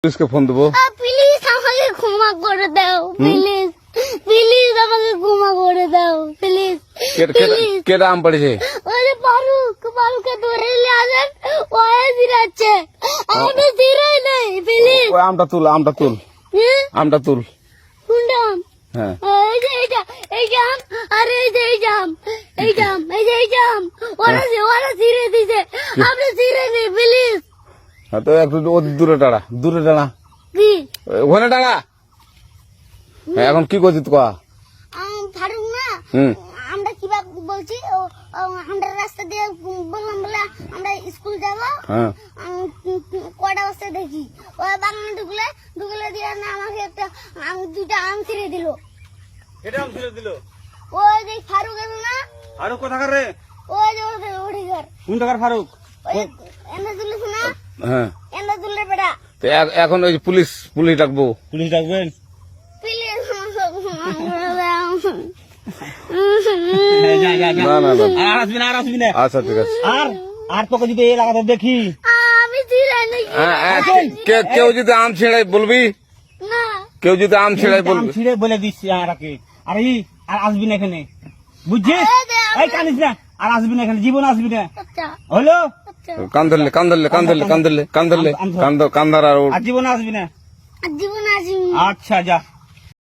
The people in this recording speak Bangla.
পুলিশকে ফোন দেবো। প্লিজ আমাকে ক্ষমা করে দাও, প্লিজ প্লিজ আমাকে ক্ষমা করে দাও, প্লিজ কেটা আম পড়েছে? ওই যে ফারুককে ধরে নিয়ে আসেন, ও জিরাচ্ছে, আমি জিরাই নাই, প্লিজ। ওই আমটা তুল আমটা তুল কোনটা আম? হ্যাঁ এই যে এই জাম, আর এই যে এই জাম, এই জাম, ওরা জিরে দিছে, আপনি জিরে নেই, প্লিজ। হ্যাঁ, তো একটু দূরে দাঁড়া কি ওখানে দাঁড়া। হ্যাঁ, এখন কি করছিস তো? ফারুক না, হুম আমরা কিভাবে বলছি, আমরা রাস্তা দিয়ে বললাম বলে আমরা স্কুল যাবো, হ্যাঁ কটা বস্তা দেখি ওই বাগানে ঢুকলে দিয়ে না আমাকে একটা দুইটা আম ছিঁড়ে দিল। এটা আম ছিঁড়ে দিল? ওই যে ফারুক এলো না, ফারুক কোথাকার রে? ওই যে ওঠে ঘর, কোন টাকার ফারুক? এনে তুলিস না, হ্যাঁ এনে তুললে বেটা, তো এখন ওই যে পুলিশ ডাকবো। পুলিশ ডাকবেন? প্লিজ না আর আসবি না। আচ্ছা ঠিক আছে। আর তোকে যদি এই এলাকাতে দেখি, আমি ছিঁড়াই নাকি কেউ যদি আম ছেড়াই বলবি, না, কেউ যদি আম ছেড়াই আম বলবি। ছিঁড়ে বলে দিচ্ছি আর আসবি না এখানে, বুঝছিস? এই কানিস না, আর আসবি না এখানে, জীবন আসবি না, আচ্ছা হলো? আচ্ছা, কান ধরলে কান্দার আর আর জীবন আসবি না। জীবন আসি আচ্ছা যা।